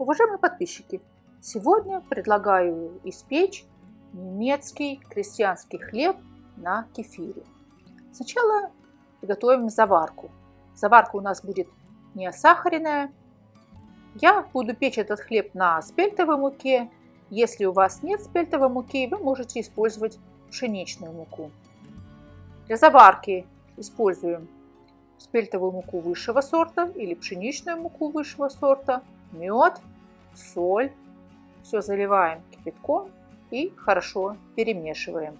Уважаемые подписчики, сегодня предлагаю испечь немецкий крестьянский хлеб на кефире. Сначала приготовим заварку. Заварка у нас будет не сахарная. Я буду печь этот хлеб на спельтовой муке. Если у вас нет спельтовой муки, вы можете использовать пшеничную муку. Для заварки используем спельтовую муку высшего сорта или пшеничную муку высшего сорта, мед, соль. Все заливаем кипятком и хорошо перемешиваем.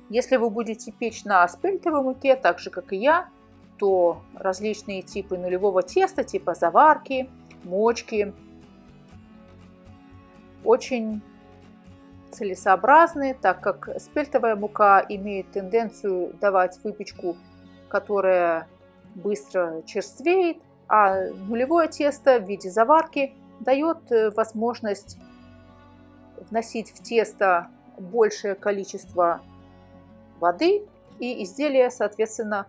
Если вы будете печь на спельтовой муке, так же как и я, то различные типы нулевого теста, типа заварки, мочки, очень целесообразны, так как спельтовая мука имеет тенденцию давать выпечку, которая быстро черствеет, а нулевое тесто в виде заварки дает возможность вносить в тесто большее количество воды, и изделие, соответственно,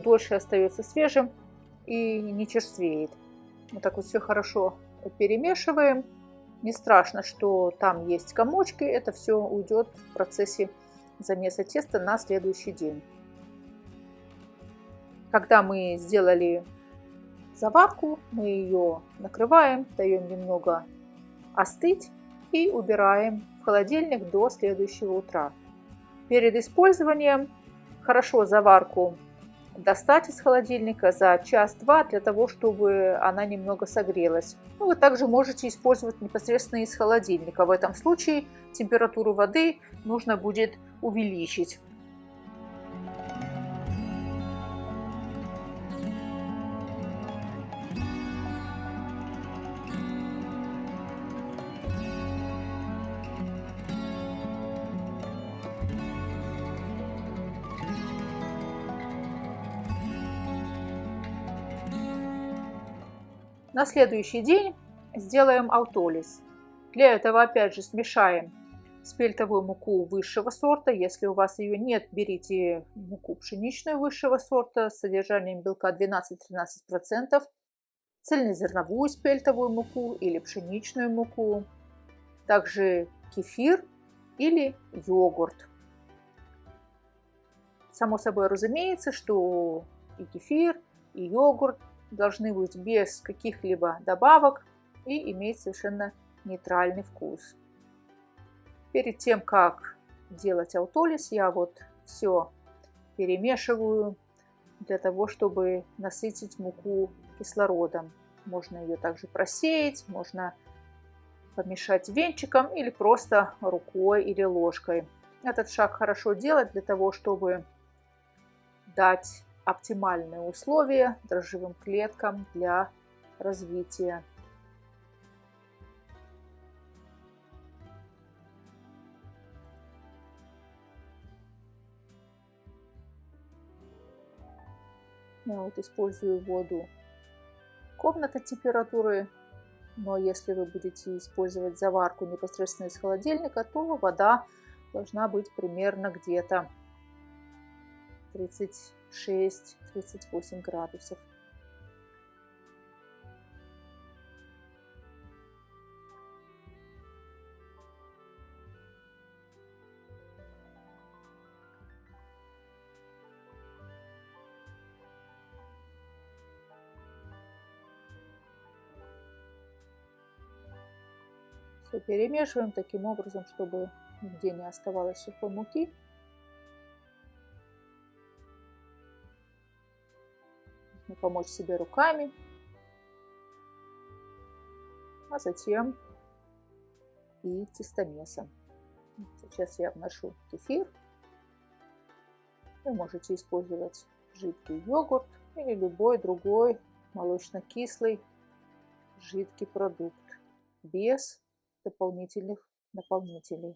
дольше остается свежим и не черствеет. Вот так вот все хорошо перемешиваем. Не страшно, что там есть комочки, это все уйдет в процессе замеса теста на следующий день. Когда мы сделали заварку, мы ее накрываем, даем немного остыть и убираем в холодильник до следующего утра. Перед использованием хорошо заварку достать из холодильника за час-два для того, чтобы она немного согрелась. Вы также можете использовать непосредственно из холодильника. В этом случае температуру воды нужно будет увеличить. На следующий день сделаем аутолис. Для этого опять же смешаем спельтовую муку высшего сорта. Если у вас ее нет, берите муку пшеничную высшего сорта с содержанием белка 12-13%, цельнозерновую спельтовую муку или пшеничную муку, также кефир или йогурт. Само собой разумеется, что и кефир, и йогурт должны быть без каких-либо добавок и иметь совершенно нейтральный вкус. Перед тем, как делать аутолис, я все перемешиваю для того, чтобы насытить муку кислородом. Можно ее также просеять, можно помешать венчиком или просто рукой или ложкой. Этот шаг хорошо делать для того, чтобы дать оптимальные условия дрожжевым клеткам для развития. Я использую воду комнатной температуры, но если вы будете использовать заварку непосредственно из холодильника, то вода должна быть примерно где-то 36-38 градусов. Все перемешиваем таким образом, чтобы нигде не оставалось сухой муки. Нужно помочь себе руками, а затем и тестомесом. Сейчас я вношу кефир. Вы можете использовать жидкий йогурт или любой другой молочно-кислый жидкий продукт без дополнительных наполнителей.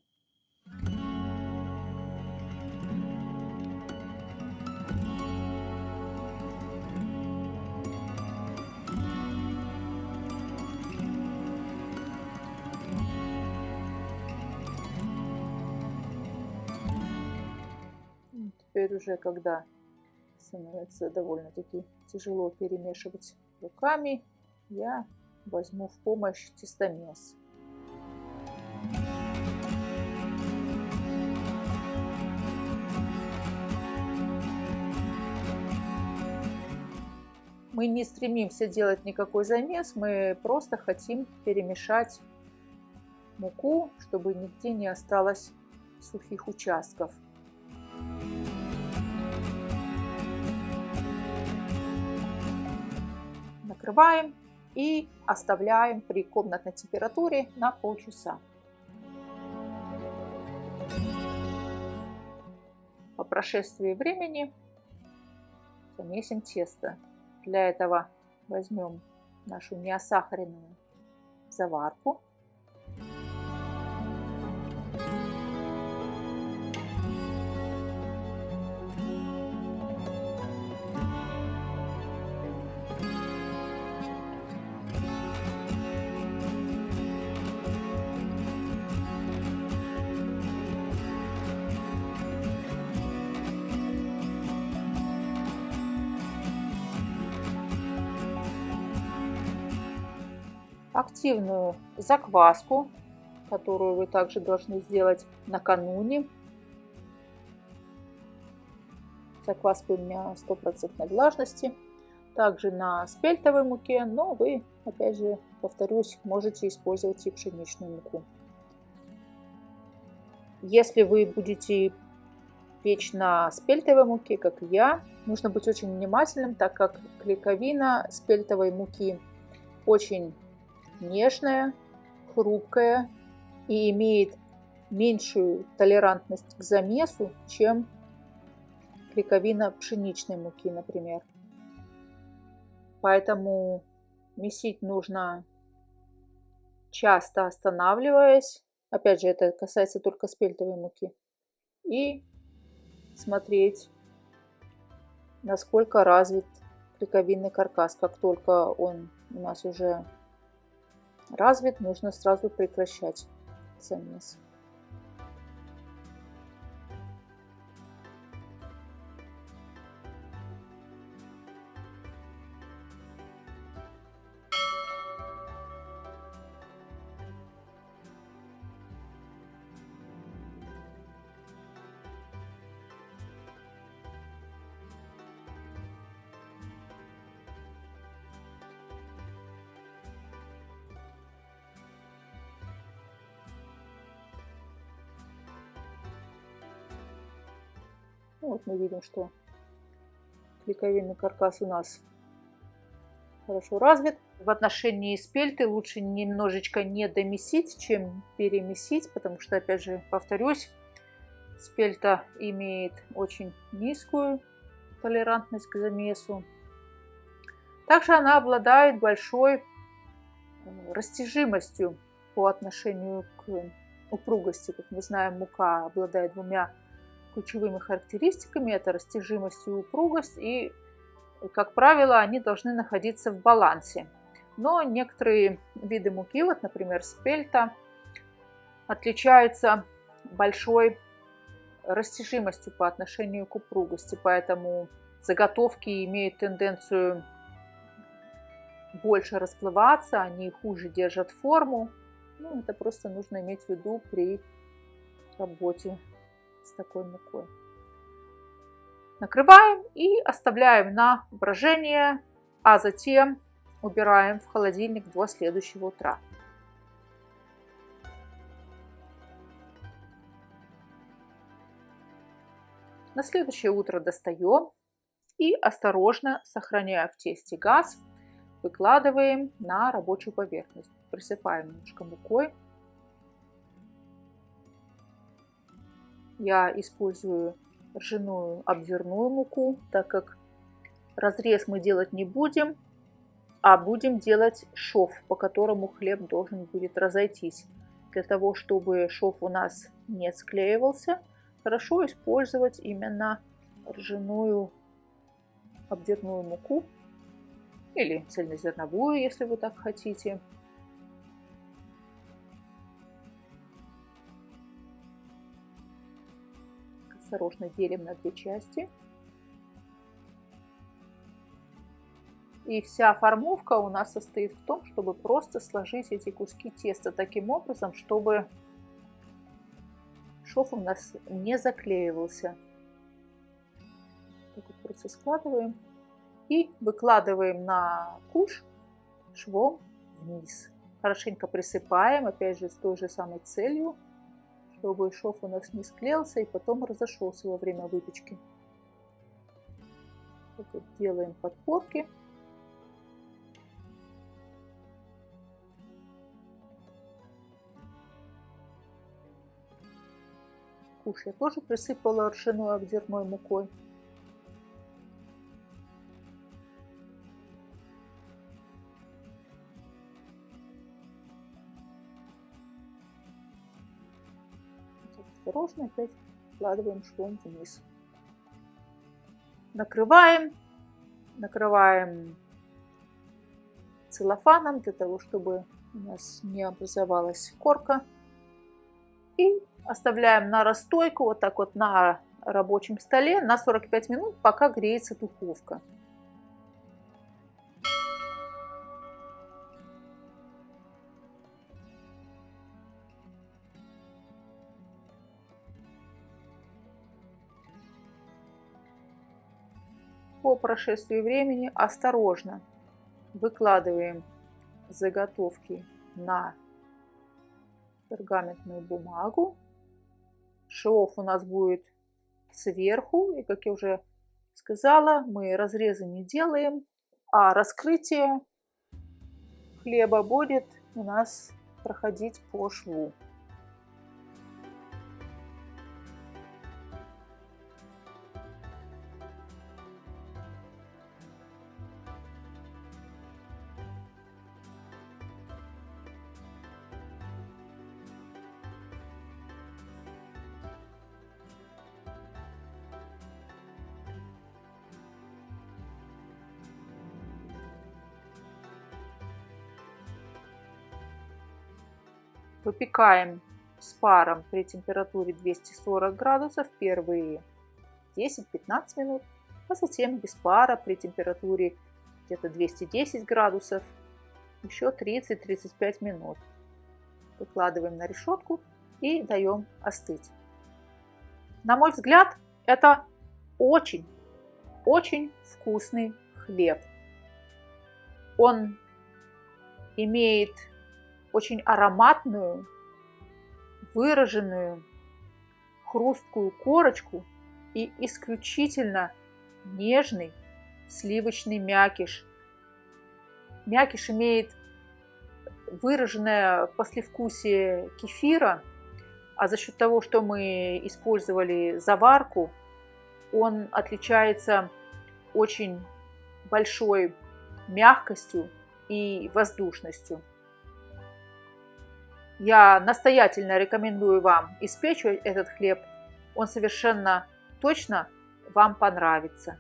Теперь уже, когда становится довольно-таки тяжело перемешивать руками, я возьму в помощь тестомес. Мы не стремимся делать никакой замес, мы просто хотим перемешать муку, чтобы нигде не осталось сухих участков. Накрываем и оставляем при комнатной температуре на полчаса. По прошествии времени замесим тесто. Для этого возьмем нашу неосахаренную заварку. Активную закваску, которую вы также должны сделать накануне. Закваска у меня 100% влажности. Также на спельтовой муке, но вы, опять же, повторюсь, можете использовать и пшеничную муку. Если вы будете печь на спельтовой муке, как и я, нужно быть очень внимательным, так как клейковина спельтовой муки очень нежная, хрупкая и имеет меньшую толерантность к замесу, чем клейковина пшеничной муки, например. Поэтому месить нужно часто останавливаясь. Опять же, это касается только спельтовой муки. И смотреть, насколько развит клейковинный каркас. Как только он у нас уже развит, нужно сразу прекращать замес. Вот мы видим, что клейковинный каркас у нас хорошо развит. В отношении спельты лучше немножечко не домесить, чем перемесить, потому что, опять же, повторюсь, спельта имеет очень низкую толерантность к замесу. Также она обладает большой растяжимостью по отношению к упругости. Как мы знаем, мука обладает двумя ключевыми характеристиками. Это растяжимость и упругость. И, как правило, они должны находиться в балансе. Но некоторые виды муки, вот, например, спельта, отличаются большой растяжимостью по отношению к упругости. Поэтому заготовки имеют тенденцию больше расплываться, они хуже держат форму. Ну, это просто нужно иметь в виду при работе с такой мукой. Накрываем и оставляем на брожение, а затем убираем в холодильник до следующего утра. На следующее утро достаем и, осторожно, сохраняя в тесте газ, выкладываем на рабочую поверхность. Присыпаем немножко мукой. Я использую ржаную обвирную муку, так как разрез мы делать не будем, а будем делать шов, по которому хлеб должен будет разойтись. Для того, чтобы шов у нас не склеивался, хорошо использовать именно ржаную обвирную муку или цельнозерновую, если вы так хотите. Осторожно делим на две части. И вся формовка у нас состоит в том, чтобы просто сложить эти куски теста таким образом, чтобы шов у нас не заклеивался. Так вот просто складываем и выкладываем на куш швом вниз. Хорошенько присыпаем, опять же, с той же самой целью, чтобы шов у нас не склеился и потом разошелся во время выпечки. Так вот делаем подпорки. Куш я тоже присыпала ржаной обдирной мукой. Осторожно опять вкладываем швом вниз. Накрываем целлофаном для того, чтобы у нас не образовалась корка. И оставляем на расстойку вот так вот на рабочем столе на 45 минут, пока греется духовка. По прошествии времени осторожно выкладываем заготовки на пергаментную бумагу. Шов у нас будет сверху. И, как я уже сказала, мы разрезы не делаем, а раскрытие хлеба будет у нас проходить по шву. Выпекаем с паром при температуре 240 градусов первые 10-15 минут, а затем без пара при температуре где-то 210 градусов еще 30-35 минут. Выкладываем на решетку и даем остыть. На мой взгляд, это очень вкусный хлеб. Он имеет очень ароматную, выраженную, хрусткую корочку и исключительно нежный сливочный мякиш. Мякиш имеет выраженное послевкусие кефира, а за счет того, что мы использовали заварку, он отличается очень большой мягкостью и воздушностью. Я настоятельно рекомендую вам испечь этот хлеб. Он совершенно точно вам понравится.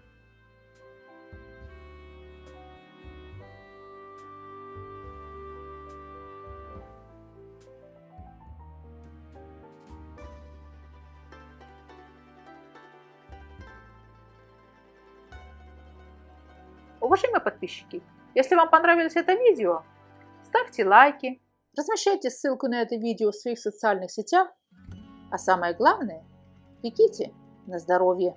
Уважаемые подписчики, если вам понравилось это видео, ставьте лайки, размещайте ссылку на это видео в своих социальных сетях, а самое главное, пеките на здоровье.